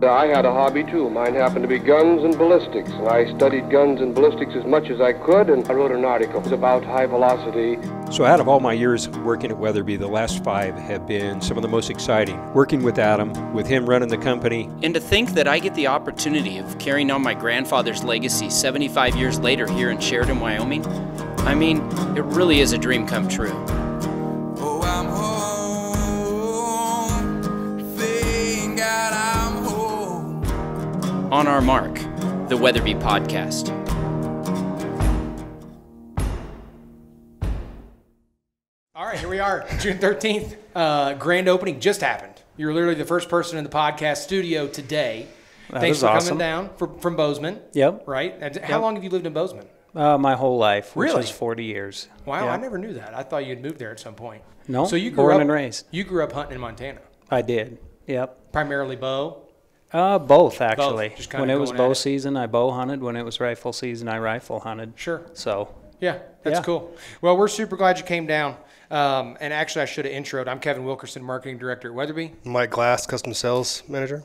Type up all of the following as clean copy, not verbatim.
I had a hobby too. Mine happened to be guns and ballistics, and I studied guns and ballistics as much as I could, and I wrote an article about high velocity. So out of all my years working at Weatherby, the last 5 have been some of the most exciting. Working with Adam, with him running the company. And to think that I get the opportunity of carrying on my grandfather's legacy 75 years later here in Sheridan, Wyoming, I mean, it really is a dream come true. Oh, I'm home. Thank God I'm home. On Our Mark, the Weatherby Podcast. All right, here we are, June 13th. Grand opening just happened. You're literally the first person in the podcast studio today. Thanks for coming down from Bozeman. Yep. Right? And how long have you lived in Bozeman? My whole life, which Really? is 40 years. Wow, Yeah. I never knew that. I thought you'd moved there at some point. No, So you grew born up, and raised. You grew up hunting in Montana. I did, yep. Primarily bow. Both, actually. Just kinda When it was going at bow it. season, I bow hunted. When it was rifle season, I rifle hunted. Sure. So, Yeah, that's Yeah. cool. Well, we're super glad you came down. And actually, I should have introed. I'm Kevin Wilkerson, Marketing Director at Weatherby. Mike Glass, Custom Sales Manager.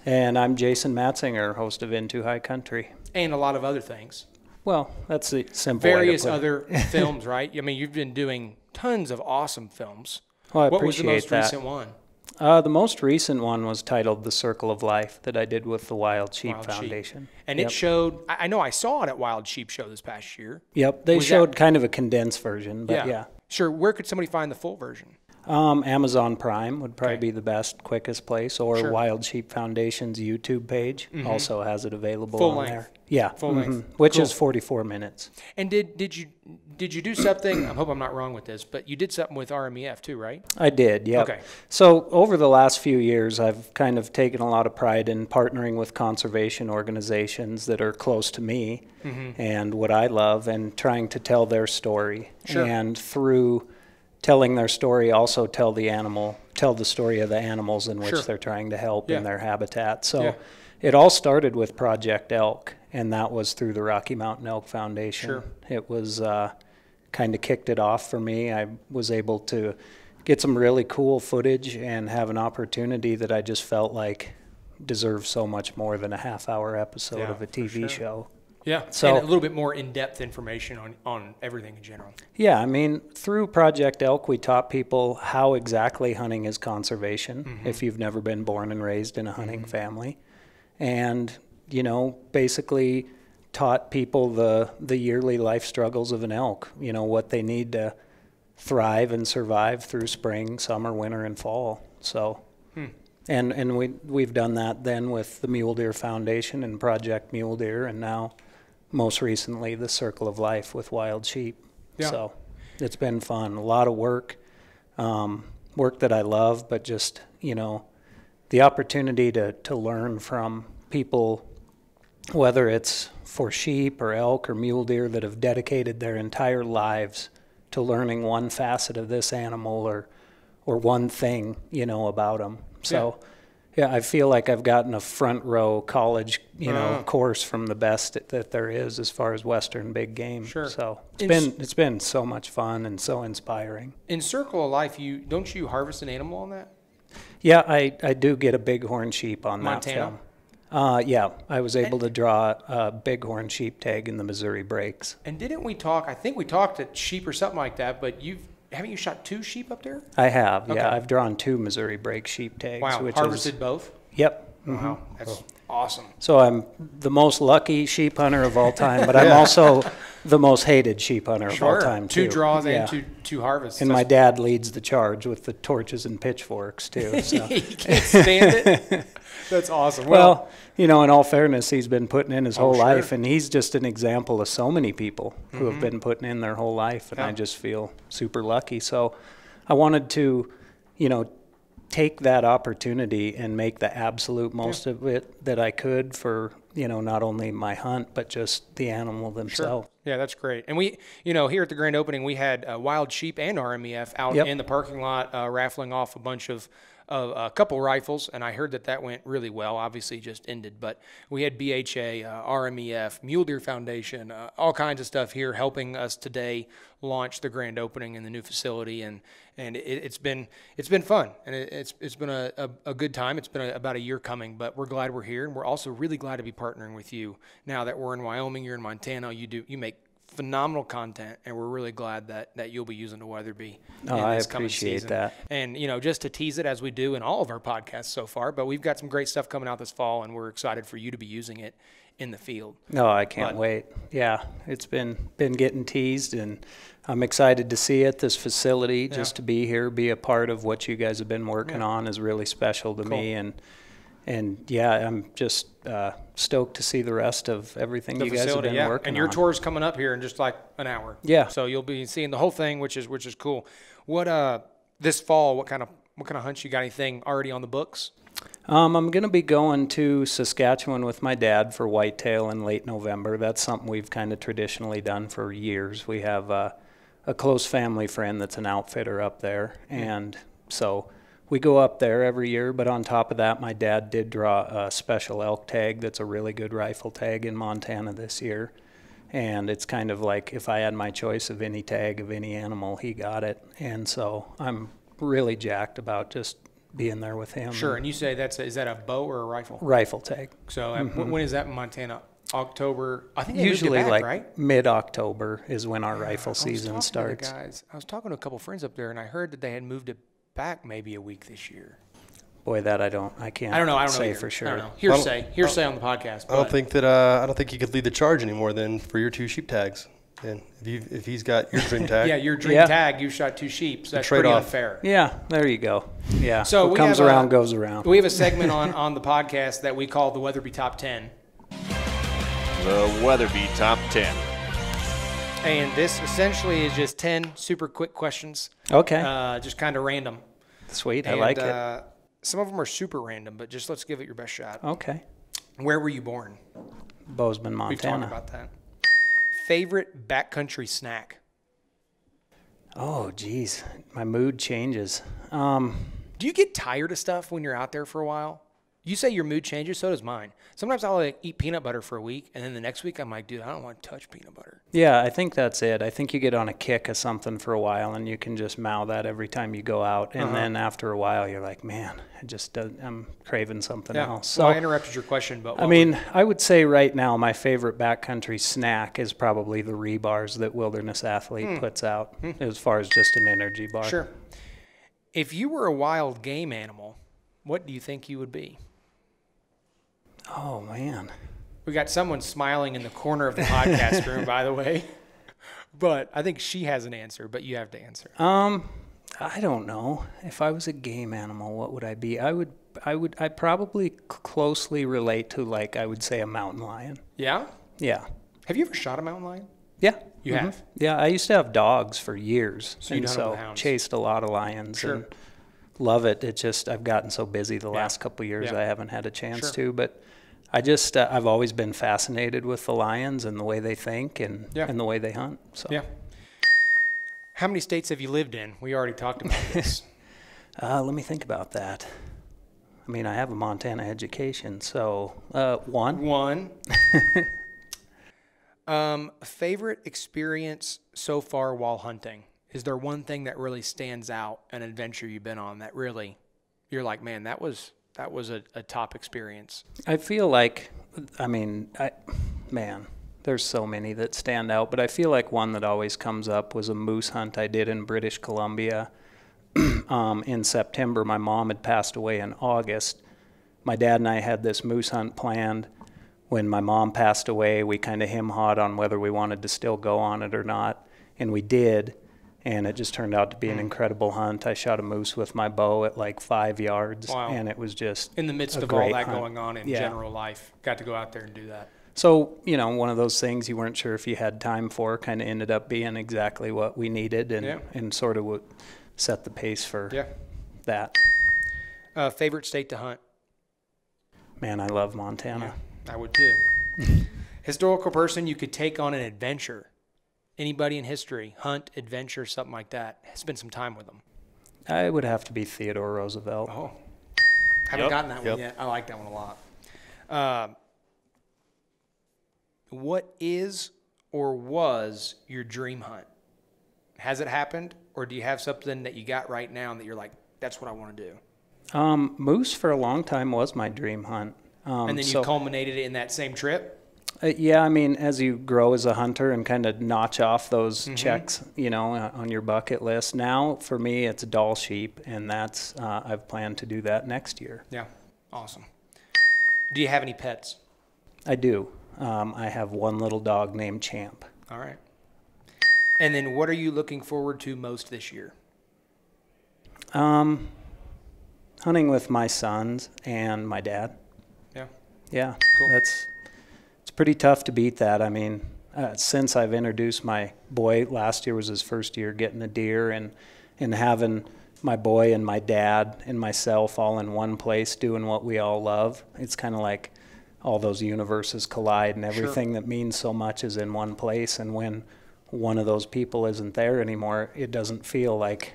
and I'm Jason Matzinger, host of Into High Country. And a lot of other things. Well, that's the simple way to Various put it. other films, right? I mean, you've been doing tons of awesome films. Well, I What was the appreciate most that. recent one? The most recent one was titled The Circle of Life that I did with the Wild Sheep Wild Sheep. Foundation. And Yep. it showed, I know I saw it at Wild Sheep Show this past year. Yep, they Was showed that- kind of a condensed version, but yeah. Sure. Where could somebody find the full version? Amazon Prime would probably Okay. be the best, quickest place, or Sure. Wild Sheep Foundation's YouTube page also has it available Full on length. there. Yeah, Full length. which Cool. is 44 minutes. And did you do something? I hope I'm not wrong with this, but you did something with RMEF too, right? I did, yeah. Okay. So over the last few years, I've kind of taken a lot of pride in partnering with conservation organizations that are close to me and what I love, and trying to tell their story. Sure. And through telling their story, also tell the story of the animals in which Sure. they're trying to help Yeah. in their habitat. So Yeah. it all started with Project Elk, and that was through the Rocky Mountain Elk Foundation. Sure. It was kind of kicked it off for me. I was able to get some really cool footage and have an opportunity that I just felt like deserved so much more than a half-hour episode Yeah, of a for TV sure. show. Yeah. So- and a little bit more in-depth information on everything in general. Yeah, I mean, through Project Elk, we taught people how exactly hunting is conservation if you've never been born and raised in a hunting family. And, basically taught people the yearly life struggles of an elk, what they need to thrive and survive through spring, summer, winter, and fall. So, and we've done that then with the Mule Deer Foundation and Project Mule Deer, and now most recently the Circle of Life with Wild Sheep. Yeah. So it's been fun, a lot of work that I love, but just, the opportunity to learn from people, whether it's for sheep or elk or mule deer, that have dedicated their entire lives to learning one facet of this animal or one thing, about them. So, yeah, I feel like I've gotten a front row college, course from the best that there is as far as Western big game. Sure. So In- it's been so much fun and so inspiring. In Circle of Life, don't you harvest an animal on that? Yeah, I do get a bighorn sheep on Montana? that film. Yeah, I was able to draw a bighorn sheep tag in the Missouri breaks. And didn't we talk? I think we talked at sheep or something like that. But haven't you shot 2 sheep up there? I have, Okay. yeah. I've drawn 2 Missouri break sheep tags. Wow, which harvested is, both. Yep. Wow, that's awesome. So I'm the most lucky sheep hunter of all time, but I'm also the most hated sheep hunter of all time, too. 2 draws Yeah. and two harvests. And my dad leads the charge with the torches and pitchforks, too. So. He can't stand it. That's awesome. Well, in all fairness, he's been putting in his whole sure. life, and he's just an example of so many people who have been putting in their whole life, and Yeah. I just feel super lucky. So I wanted to, take that opportunity and make the absolute most of it that I could for, not only my hunt, but just the animal themselves. Yeah, that's great. And we, here at the grand opening, we had Wild Sheep and RMEF out Yep. in the parking lot raffling off a bunch of a couple rifles, and I heard that went really well. Obviously, just ended, but we had BHA, RMEF, Mule Deer Foundation, all kinds of stuff here helping us today launch the grand opening in the new facility, and it's been fun, and it's been a good time. It's been about a year coming, but we're glad we're here, and we're also really glad to be partnering with you now that we're in Wyoming. You're in Montana. You make phenomenal content, and we're really glad that you'll be using the Weatherby in this coming season. That. And just to tease it, as we do in all of our podcasts so far, but we've got some great stuff coming out this fall, and we're excited for you to be using it in the field. No, I can't wait. Yeah, it's been getting teased, and I'm excited to see it. This facility, just to be here, be a part of what you guys have been working on is really special to me, and yeah, I'm just stoked to see the rest of everything you guys have been working on. And your tour's coming up here in just like an hour. Yeah. So you'll be seeing the whole thing, which is cool. What this fall? What kind of hunts? You got anything already on the books? I'm going to be going to Saskatchewan with my dad for whitetail in late November. That's something we've kind of traditionally done for years. We have a close family friend that's an outfitter up there, and so we go up there every year. But on top of that, my dad did draw a special elk tag that's a really good rifle tag in Montana this year. And it's kind of like if I had my choice of any tag of any animal, he got it. And so I'm really jacked about just being there with him. Sure. And you say is that a bow or a rifle? Rifle tag. So when is that in Montana? October? I think usually moved it back, like right? Mid-October is when our rifle season starts. I was talking to a couple friends up there, and I heard that they had moved it back maybe a week this year. Boy, that I can't say either. for sure. I don't know. Hearsay on the podcast. I don't think you could lead the charge anymore then for your 2 sheep tags. And if he's got your dream tag, your dream tag, you shot 2 sheep. So that's pretty unfair. Yeah, there you go. Yeah, so what comes around goes around. We have a segment on the podcast that we call the Weatherby Top 10. The Weatherby Top 10. And this essentially is just 10 super quick questions. Okay. Just kind of random. Sweet, I like it. Some of them are super random, but just let's give it your best shot. Okay. Where were you born? Bozeman, Montana. We've talked about that. Favorite backcountry snack? Oh, geez. My mood changes. Do you get tired of stuff when you're out there for a while? You say your mood changes, so does mine. Sometimes I'll eat peanut butter for a week, and then the next week I'm like, dude, I don't want to touch peanut butter. Yeah, I think that's it. I think you get on a kick of something for a while, and you can just mouth that every time you go out. And then after a while, you're like, man, I'm craving something else. So I interrupted your question, but I would say right now my favorite backcountry snack is probably the rebars that Wilderness Athlete puts out, as far as just an energy bar. Sure. If you were a wild game animal, what do you think you would be? Oh, man. We got someone smiling in the corner of the podcast room, by the way. But I think she has an answer, but you have to answer. I don't know. If I was a game animal, what would I be? I'd probably closely relate to, like, I would say a mountain lion. Yeah? Yeah. Have you ever shot a mountain lion? Yeah. You have? Yeah, I used to have dogs for years. So you chased a lot of lions. Sure. And love it. It just, I've gotten so busy the last couple of years I haven't had a chance to, but I've always been fascinated with the lions and the way they think and the way they hunt. So. Yeah. How many states have you lived in? We already talked about this. Let me think about that. I mean, I have a Montana education, so one. Favorite experience so far while hunting? Is there one thing that really stands out, an adventure you've been on that really, you're like, man, that was a top experience? I feel like, there's so many that stand out, but I feel like one that always comes up was a moose hunt I did in British Columbia in September. My mom had passed away in August. My dad and I had this moose hunt planned. When my mom passed away, we kind of hem-hawed on whether we wanted to still go on it or not, and we did. And it just turned out to be an incredible hunt. I shot a moose with my bow at like 5 yards, and it was just in the midst of all that going on in general life. Got to go out there and do that. So, one of those things you weren't sure if you had time for kind of ended up being exactly what we needed and sort of would set the pace for that. Favorite state to hunt? Man, I love Montana. Yeah, I would too. Historical person you could take on an adventure? Anybody in history, hunt, adventure, something like that. Spend some time with them. I would have to be Theodore Roosevelt. Oh, Haven't gotten that one Yep. yet. I like that one a lot. What is or was your dream hunt? Has it happened, or do you have something that you got right now that you're like, that's what I want to do? Moose for a long time was my dream hunt. And then you culminated it in that same trip? Yeah, I mean, as you grow as a hunter and kind of notch off those checks, you know, on your bucket list. Now, for me, it's Doll sheep, and that's I've planned to do that next year. Yeah, awesome. Do you have any pets? I do. I have one little dog named Champ. All right. And then what are you looking forward to most this year? Hunting with my sons and my dad. Yeah. Yeah, Cool. it's pretty tough to beat that. I mean, since I've introduced my boy, last year was his first year getting a deer, and having my boy and my dad and myself all in one place doing what we all love, it's kind of like all those universes collide, and everything that means so much is in one place. And when one of those people isn't there anymore, it doesn't feel like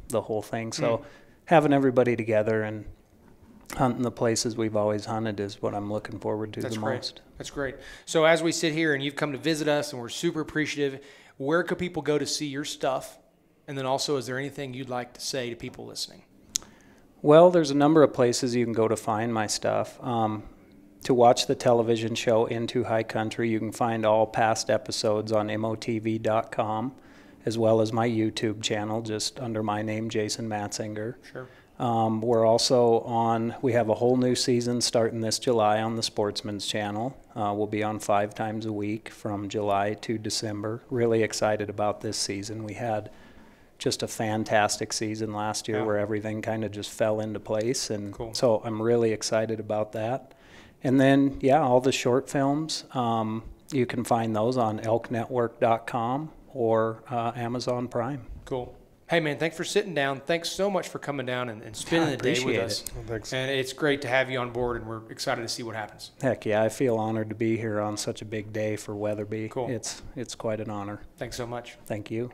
the whole thing. So having everybody together and hunting the places we've always hunted is what I'm looking forward to the most. That's great. So as we sit here and you've come to visit us and we're super appreciative, where could people go to see your stuff? And then also, is there anything you'd like to say to people listening? Well, there's a number of places you can go to find my stuff. To watch the television show Into High Country, you can find all past episodes on motv.com, as well as my YouTube channel, just under my name, Jason Matzinger. Sure. We're also on, we have a whole new season starting this July on the Sportsman's Channel. We'll be on 5 times a week from July to December. Really excited about this season. We had just a fantastic season last year where everything kind of just fell into place. And so I'm really excited about that. And then, all the short films, you can find those on elknetwork.com or Amazon Prime. Cool. Hey, man, thanks for sitting down. Thanks so much for coming down and spending the day with us. Well, thanks. And it's great to have you on board, and we're excited to see what happens. Heck yeah, I feel honored to be here on such a big day for Weatherby. Cool. It's quite an honor. Thanks so much. Thank you.